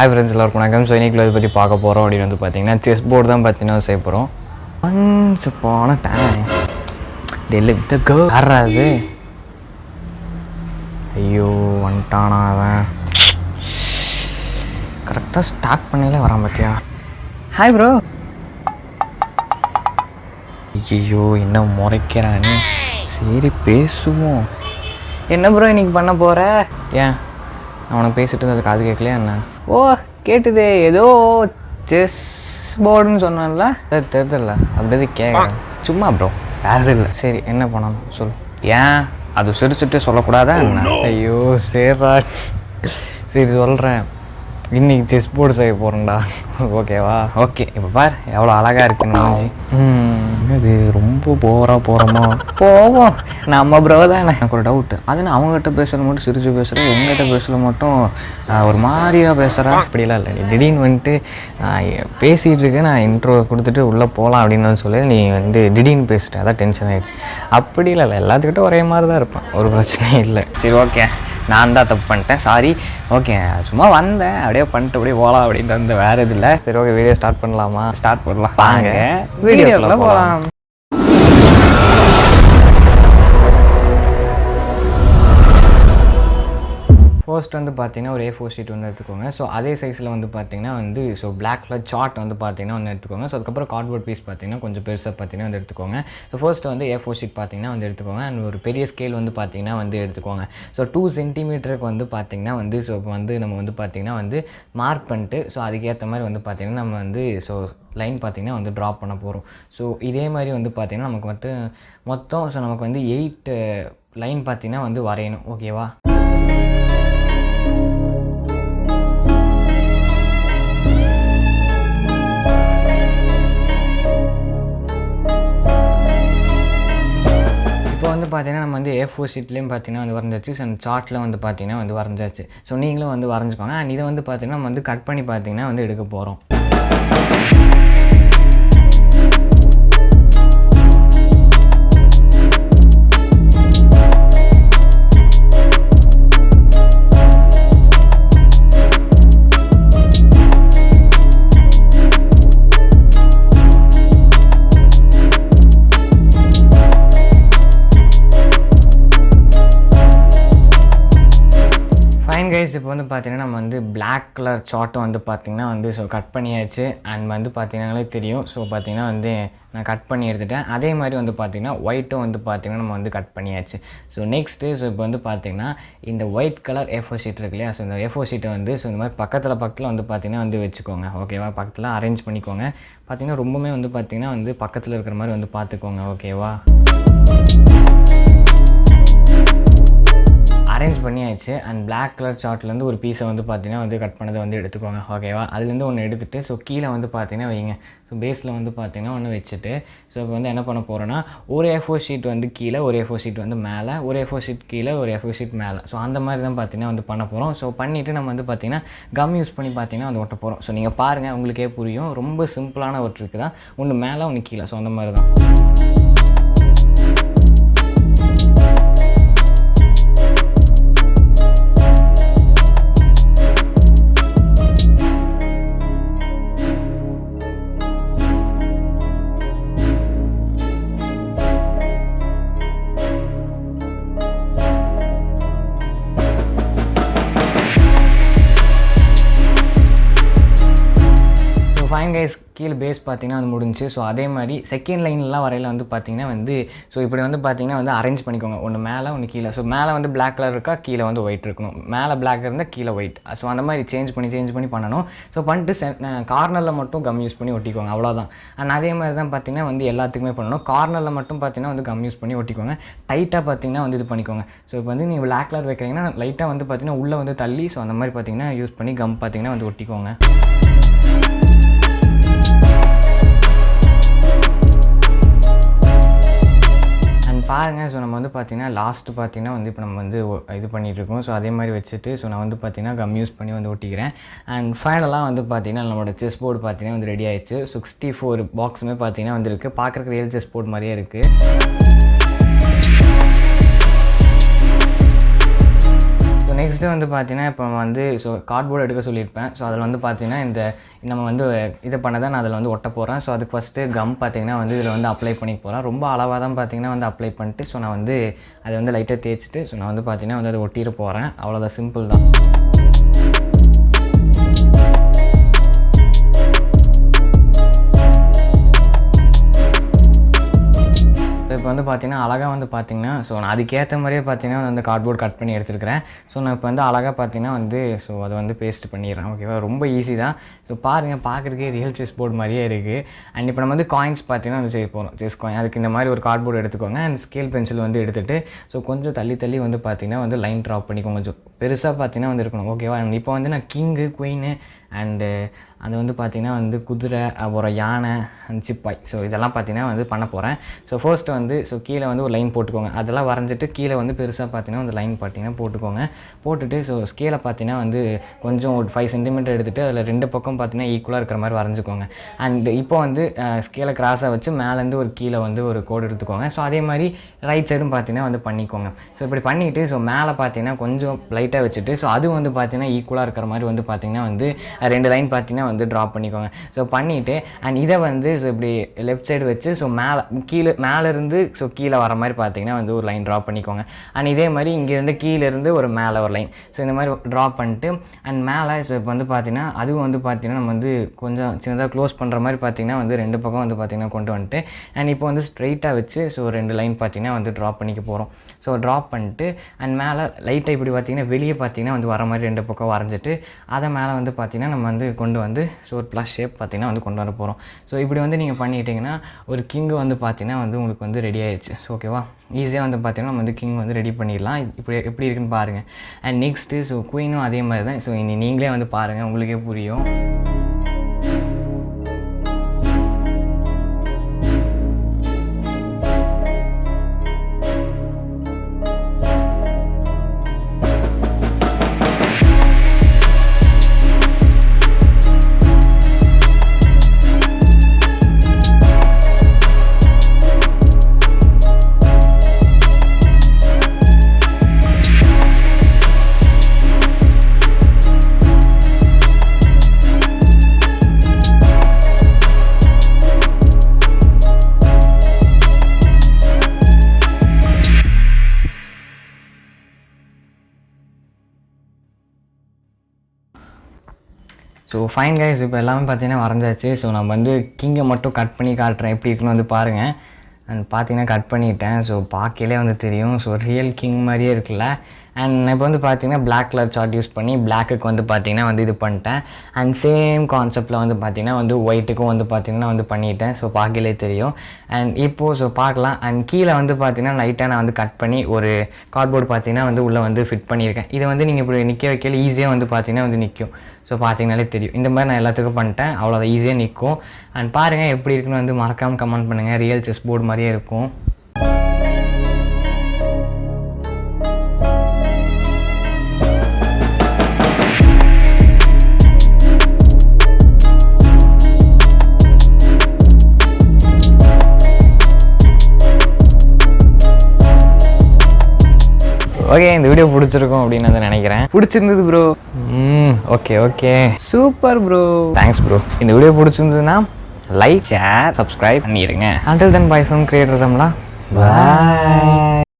Hi friends, எல்லாருக்கும் வணக்கம். So இன்றைக்கி இதை பற்றி பார்க்க போகிறோம் அப்படின்னு வந்து பார்த்தீங்கன்னா செஸ் போர்டு தான் பார்த்தீங்கன்னா செய்ய போகிறோம். ஒன்ஸ் போன டைம் டெல்லி வித் கேர்ள் யாராது ஐயோ வந்துட்டானா அவன் கரெக்டாக ஸ்டார்ட் பண்ணலே வரான் பார்த்தியா. Hi bro. ஐயோ என்ன முறைக்கிறானே. சரி பேசுவோம். என்ன ப்ரோ இன்றைக்கி பண்ண போகிற? ஏன் அவனை பேசிட்டு அது காது கேட்கலையா என்ன? ஓ கேட்டுதே, ஏதோ செஸ் போர்டுன்னு சொன்னான்ல, அது தெரிதல அப்படி கேட்குறேன் சும்மா ப்ரோ, யாரும் இல்லை. சரி என்ன பண்ணணும் சொல். ஏன் அது சிரிச்சுட்டு சொல்லக்கூடாதா என்ன? ஐயோ சரிடா, சரி சொல்கிறேன். இன்றைக்கி செஸ் போர்டு செய்ய போகிறேன்டா. ஓகேவா? ஓகே. இப்போ பார் எவ்வளோ அழகாக இருக்குன்னு. இது ரொம்ப போகிறோமா போவோம். நம்ம ப்ரோ தான். எனக்கு ஒரு டவுட்டு, அது நான் அவங்ககிட்ட பேசுகிற மட்டும் சிரிச்சு பேசுகிறேன், எங்ககிட்ட பேசுகிற மட்டும் ஒரு மாதிரியாக பேசுகிறேன். அப்படிலாம் இல்லை. நீ திடீர்னு வந்துட்டு பேசிகிட்டு இருக்கேன், நான் இன்ட்ரோ கொடுத்துட்டு உள்ளே போகலாம் அப்படின்னு சொல்லி நீ வந்து திடீர்னு பேசிட்டேன், அதான் டென்ஷன் ஆகிடுச்சு. அப்படிலாம் இல்லை, எல்லாத்துக்கிட்ட ஒரே மாதிரி தான் இருப்பேன், ஒரு பிரச்சனையும் இல்லை. சரி ஓகே, நான் தான் தப்பு பண்ணிட்டேன், சாரி. ஓகே சும்மா வந்தேன் அப்படியே பண்ணிட்டு அப்படியே போகலாம் அப்படின்ட்டு வந்து வேறு இது இல்லை. சரி ஓகே, வீடியோ ஸ்டார்ட் பண்ணலாமா? ஸ்டார்ட் பண்ணலாம் வாங்க, வீடியோக்குள்ளே போகலாம். ஃபர்ஸ்ட் வந்து பார்த்தீங்கன்னா ஒரு A4 ஷீட் வந்து எடுத்துக்கோங்க. ஸோ அதே சைஸில் வந்து பார்த்தீங்கன்னா வந்து ஸோ பிளாக் கலர் சார்ட் வந்து பார்த்தீங்கன்னா ஒன்று எடுத்துக்கோங்க. ஸோ அதுக்கப்புறம் கார்ட்போர்ட் பீஸ் பார்த்தீங்கன்னா கொஞ்சம் பெருசாக பார்த்தீங்கன்னா வந்து எடுத்துக்கோங்க. ஸோ ஃபர்ஸ்ட் வந்து A4 ஷீட் பார்த்தீங்கன்னா வந்து எடுத்துக்கோங்க. அண்ட் ஒரு பெரிய ஸ்கேல் வந்து பார்த்தீங்கன்னா வந்து எடுத்துக்கோங்க. ஸோ 2 சென்டிமீட்டருக்கு வந்து பார்த்தீங்கன்னா வந்து ஸோ இப்போ வந்து நம்ம வந்து பார்த்தீங்கன்னா வந்து மார்க் பண்ணிட்டு ஸோ அதுக்கேற்ற மாதிரி வந்து பார்த்தீங்கன்னா நம்ம வந்து ஸோ லைன் பார்த்திங்கன்னா வந்து ட்ரா பண்ண போகிறோம். ஸோ இதே மாதிரி வந்து பார்த்திங்கன்னா நமக்கு மட்டும் மொத்தம் ஸோ நமக்கு வந்து 8 லைன் பார்த்திங்கன்னா வந்து வரையணும். ஓகேவா? வந்து பார்த்தீங்கன்னா நம்ம வந்து A4 ஷீட்லேயும் பார்த்தீங்கன்னா வந்து வரைஞ்சாச்சு. ஸோ சார்ட்டில் வந்து பார்த்தீங்கன்னா வந்து வரைஞ்சாச்சு. ஸோ நீங்களும் வந்து வரைஞ்சிக்கோங்க. அண்ட் இதை வந்து பார்த்தீங்கன்னா நம்ம வந்து கட் பண்ணி பார்த்தீங்கன்னா வந்து எடுக்க போகிறோம். இப்போ வந்து பார்த்திங்கன்னா நம்ம வந்து பிளாக் கலர் சார்ட்டும் வந்து பார்த்திங்கன்னா வந்து ஸோ கட் பண்ணியாச்சு. அண்ட் வந்து பார்த்திங்கனாலே தெரியும். ஸோ பார்த்திங்கன்னா வந்து நான் கட் பண்ணி எடுத்துட்டேன். அதே மாதிரி வந்து பார்த்திங்கன்னா ஒயிட்டும் வந்து பார்த்திங்கன்னா நம்ம வந்து கட் பண்ணியாச்சு. ஸோ நெக்ஸ்ட்டு ஸோ இப்போ வந்து பார்த்திங்கன்னா இந்த ஒயிட் கலர் A4 ஷீட் இருக்கு இல்லையா? ஸோ இந்த A4 ஷீட்டை வந்து ஸோ இந்த மாதிரி பக்கத்தில் வந்து பார்த்திங்கன்னா வந்து வச்சுக்கோங்க. ஓகேவா? பக்கத்தில் அரேஞ்ச் பண்ணிக்கோங்க. பார்த்திங்கன்னா ரொம்பவுமே வந்து பார்த்திங்கன்னா வந்து பக்கத்தில் இருக்கிற மாதிரி வந்து பார்த்துக்கோங்க. ஓகேவா? அரேஞ்ச் பண்ணியாச்சு. அண்ட் பிளாக் கலர் சார்ட்லேருந்து ஒரு பீஸை வந்து பார்த்திங்கன்னா வந்து கட் பண்ணதை வந்து எடுத்துக்கோங்க. ஓகேவா? அதுலேருந்து ஒன்று எடுத்துகிட்டு ஸோ கீழே வந்து பார்த்திங்கன்னா வைங்க. ஸோ பேஸில் வந்து பார்த்திங்கன்னா ஒன்று வச்சுட்டு ஸோ இப்போ வந்து என்ன பண்ண போகிறோன்னா ஒரு A4 ஷீட் வந்து கீழே, ஒரு A4 ஷீட் வந்து மேலே, ஒரு A4 ஷீட் கீழே, ஒரு A4 ஷீட் மேலே. ஸோ அந்த மாதிரி தான் பார்த்திங்கன்னா வந்து பண்ண போகிறோம். ஸோ பண்ணிவிட்டு நம்ம வந்து பார்த்திங்கன்னா கம் யூஸ் பண்ணி பார்த்திங்கன்னா வந்து ஒட்ட போகிறோம். ஸோ நீங்கள் பாருங்கள், உங்களுக்கே புரியும். ரொம்ப சிம்பிளான ஒரு ட்ரிக் தான். ஒன்று மேலே ஒன்று கீழே. ஸோ அந்த மாதிரி தான். ஃபைன் கைஸ், கீழே பேஸ் பார்த்திங்கன்னா வந்து முடிஞ்சு. ஸோ அதே மாதிரி செகண்ட் லைன்லாம் வரையில் வந்து பார்த்திங்கன்னா வந்து ஸோ இப்படி வந்து பார்த்திங்கன்னா வந்து அரேஞ்ச் பண்ணிக்கோங்க. ஒன்று மேலே ஒன்று கீழே. ஸோ மேலே வந்து பிளாக் கலர் இருக்கா, கீழே வந்து ஒயிட் இருக்கணும். மேலே பிளாக் இருந்தால் கீழே ஒயிட். ஸோ அந்த மாதிரி சேஞ்ச் பண்ணி பண்ணணும். ஸோ பண்ணிட்டு கார்னரில் மட்டும் கம் யூஸ் பண்ணி ஒட்டிக்கோங்க. அவ்வளோதான். அண்ட் அதே மாதிரி தான் பார்த்திங்கன்னா வந்து எல்லாத்துக்குமே பண்ணணும். கார்னரில் மட்டும் பார்த்திங்கன்னா வந்து கம் யூஸ் பண்ணி ஒட்டிக்கோங்க. டைட்டாக பார்த்திங்கன்னா வந்து இது பண்ணிக்கோங்க. ஸோ இப்போ வந்து நீங்கள் பிளாக் கலர் வைக்கிறீங்கன்னா லைட்டாக வந்து பார்த்திங்கன்னா உள்ளே வந்து தள்ளி ஸோ அந்த மாதிரி பார்த்திங்கன்னா யூஸ் பண்ணி கம் பார்த்திங்கன்னா வந்து ஒட்டிக்கோங்க. பாருங்கள். ஸோ நம்ம வந்து பார்த்திங்கன்னா லாஸ்ட்டு பார்த்திங்கன்னா வந்து இப்போ நம்ம வந்து இது பண்ணிகிட்ருக்கோம். ஸோ அதே மாதிரி வச்சுட்டு ஸோ நான் வந்து பார்த்திங்கன்னா கம் யூஸ் பண்ணி வந்து ஒட்டிக்கிறேன். அண்ட் ஃபைனலாக வந்து பார்த்திங்கன்னா நம்மளோட செஸ் போர்டு பார்த்திங்கன்னா வந்து ரெடி ஆயிடுச்சு. 64 பாக்ஸுமே பார்த்திங்கன்னா வந்து இருக்குது. பார்க்குறக்கு ரியல் செஸ் போர்டு மாதிரியே இருக்குது. நெக்ஸ்ட்டு வந்து பார்த்தீங்கன்னா இப்போ வந்து ஸோ கார்ட்போர்டு எடுக்க சொல்லியிருப்பேன். ஸோ அதில் வந்து பார்த்தீங்கன்னா இந்த நம்ம வந்து இதை பண்ண தான் நான் அதில் வந்து ஒட்ட போகிறேன். ஸோ அதுக்கு ஃபஸ்ட்டு கம் பார்த்தீங்கன்னா வந்து இதில் வந்து அப்ளை பண்ணி போகிறேன். ரொம்ப அளவாக தான் பார்த்தீங்கன்னா வந்து அப்ளை பண்ணிட்டு ஸோ நான் வந்து அதை வந்து லைட்டாக தேய்ச்சிட்டு ஸோ நான் வந்து பார்த்தீங்கன்னா வந்து அதை ஒட்டிட போகிறேன். அவ்வளோதான், சிம்பிள் தான். இப்போ வந்து பார்த்தீங்கன்னா அழகாக வந்து பார்த்தீங்கன்னா ஸோ நான் அதுக்கேற்ற மாதிரியே பார்த்தீங்கன்னா வந்து கார்ட்போர்ட் கட் பண்ணி எடுத்துருக்கிறேன். ஸோ நான் இப்போ வந்து அழகாக பார்த்தீங்கன்னா வந்து ஸோ அதை வந்து பேஸ்ட் பண்ணிடுறேன். ஓகேவா, ரொம்ப ஈஸி தான். ஸோ பாருங்கள், பார்க்குறதுக்கே ரியல் செஸ் போர்டு மாதிரியே இருக்குது. அண்ட் இப்போ நம்ம வந்து காயின்ஸ் பார்த்தீங்கன்னா வந்து செய்ய போகிறோம். செஸ் காயின், அதுக்கு இந்த மாதிரி ஒரு கார்ட்போர்டு எடுத்துக்கோங்க. அண்ட் ஸ்கேல் பென்சில் வந்து எடுத்துகிட்டு ஸோ கொஞ்சம் தள்ளி வந்து பார்த்தீங்கன்னா வந்து லைன் ட்ராப் பண்ணிக்கோங்க. கொஞ்சம் பெருசாக பார்த்தீங்கன்னா வந்து இருக்கணும். ஓகேவா, இப்போ வந்து நான் கிங்கு, குயின்னு அண்டு அது வந்து பார்த்திங்கன்னா வந்து குதிரை, அப்புறம் யானை, அந்த சிப்பாய், ஸோ இதெல்லாம் பார்த்திங்கன்னா வந்து பண்ண போகிறேன். ஸோ ஃபர்ஸ்ட்டு வந்து ஸோ கீழே வந்து ஒரு லைன் போட்டுக்கோங்க. அதெல்லாம் வரைஞ்சிட்டு கீழே வந்து பெருசாக பார்த்திங்கன்னா வந்து லைன் பார்த்திங்கன்னா போட்டுக்கோங்க. போட்டுட்டு ஸோ ஸ்கேலை பார்த்திங்கன்னா வந்து கொஞ்சம் ஒரு 5 சென்டிமீட்டர் எடுத்துகிட்டு அதில் 2 பக்கம் பார்த்திங்கன்னா ஈக்குவலாக இருக்கிற மாதிரி வரைஞ்சிக்கோங்க. அண்ட் இப்போ வந்து ஸ்கேலை கிராஸாக வச்சு மேலேருந்து ஒரு கீழே வந்து ஒரு கோடு எடுத்துக்கோங்க. ஸோ அதே மாதிரி ரைட் சைடும் பார்த்திங்கன்னா வந்து பண்ணிக்கோங்க. ஸோ இப்படி பண்ணிவிட்டு ஸோ மேலே பார்த்திங்கன்னா கொஞ்சம் லைட்டாக வச்சுட்டு ஸோ அது வந்து பார்த்திங்கன்னா ஈக்குவலாக இருக்கிற மாதிரி வந்து பார்த்திங்கன்னா வந்து 2 லைன் பார்த்திங்கன்னா வந்து ட்ராப் பண்ணிக்கோங்க. ஸோ பண்ணிவிட்டு அண்ட் இதை வந்து ஸோ இப்படி லெஃப்ட் சைடு வச்சு ஸோ மேலேருந்து ஸோ கீழே வர மாதிரி பார்த்திங்கன்னா வந்து ஒரு லைன் ட்ராப் பண்ணிக்கோங்க. அண்ட் இதே மாதிரி இங்கேருந்து கீழேருந்து ஒரு மேலே ஒரு லைன் ஸோ இந்த மாதிரி ட்ராப் பண்ணிட்டு அண்ட் மேலே ஸோ இப்போ வந்து பார்த்திங்கன்னா அதுவும் வந்து பார்த்திங்கன்னா நம்ம வந்து கொஞ்சம் சின்னதாக க்ளோஸ் பண்ணுற மாதிரி பார்த்திங்கன்னா வந்து 2 பக்கம் வந்து பார்த்திங்கன்னா கொண்டு வந்துட்டு அண்ட் இப்போ வந்து ஸ்ட்ரைட்டாக வச்சு ஸோ 2 லைன் பார்த்திங்கன்னா வந்து ட்ராப் பண்ணிக்க போகிறோம். ஸோ ட்ராப் பண்ணிட்டு அண்ட் மேலே லைட்டாக இப்படி பார்த்திங்கன்னா வெளியே பார்த்திங்கன்னா வந்து வர மாதிரி 2 பக்கம் வரைஞ்சிட்டு அதை மேலே வந்து பார்த்திங்கன்னா நம்ம வந்து கொண்டு வந்து ஸோ ஒரு ப்ளஸ் ஷேப் பார்த்திங்கன்னா வந்து கொண்டு வர போகிறோம். ஸோ இப்படி வந்து நீங்கள் பண்ணிட்டீங்கன்னா ஒரு கிங்கு வந்து பார்த்திங்கன்னா வந்து உங்களுக்கு வந்து ரெடி ஆகிடுச்சு. ஸோ ஓகேவா, ஈஸியாக வந்து பார்த்திங்கன்னா நம்ம வந்து கிங் வந்து ரெடி பண்ணிடலாம். இப்படி எப்படி இருக்குன்னு பாருங்கள். அண்ட் நெக்ஸ்ட்டு ஸோ குயினும் அதே மாதிரி தான். ஸோ நீங்களே வந்து பாருங்கள், உங்களுக்கே புரியும். ஸோ ஃபைன் கைஸ், இப்போ எல்லாமே பார்த்தீங்கன்னா வரைஞ்சாச்சு. ஸோ நம்ம வந்து கிங்கை மட்டும் கட் பண்ணி காட்டுறேன் எப்படி இருக்குன்னு வந்து பாருங்கள். அண்ட் பார்த்தீங்கன்னா கட் பண்ணிட்டேன். ஸோ பார்க்கலே வந்து தெரியும். ஸோ ரியல் கிங் மாதிரியே இருக்குல்ல. அண்ட் இப்போ வந்து பார்த்தீங்கன்னா பிளாக் கலர் சார்ட் யூஸ் பண்ணி பிளாக்குக்கு வந்து பார்த்திங்கன்னா வந்து இது பண்ணிட்டேன். அண்ட் சேம் கான்செப்டில் வந்து பார்த்திங்கன்னா வந்து ஒயிட்டுக்கும் வந்து பார்த்திங்கன்னா வந்து பண்ணிட்டேன். ஸோ பார்க்கலே தெரியும். அண்ட் இப்போது ஸோ பார்க்கலாம். அண்ட் கீழே வந்து பார்த்திங்கன்னா லைட்டாக நான் வந்து கட் பண்ணி ஒரு கார்ட்போர்டு பார்த்திங்கன்னா வந்து உள்ளே வந்து ஃபிட் பண்ணியிருக்கேன். இதை வந்து நீங்கள் இப்படி நிற்க வைக்கல ஈஸியாக வந்து பார்த்திங்கன்னா வந்து நிற்கும். ஸோ பார்த்திங்கனாலே தெரியும். இந்த மாதிரி நான் எல்லாத்துக்கும் பண்ணிட்டேன். அவ்வளோதான், ஈஸியாக நிற்கும். அண்ட் பாருங்கள் எப்படி இருக்குன்னு வந்து மறக்காமல் கமெண்ட் பண்ணுங்கள். ரியல் செஸ் போர்டு மாதிரியே இருக்கும். ஓகே, இந்த வீடியோ பிடிச்சிருக்கும் அப்படின்னு வந்து நினைக்கிறேன். பிடிச்சிருந்தது bro. Okay super bro, thanks bro. இந்த வீடியோ பிடிச்சிருந்ததுன்னா லைக், ஷேர், சப்ஸ்கிரைப் பண்ணிடுங்க. Until then, bye from Creator Tamila. Bye.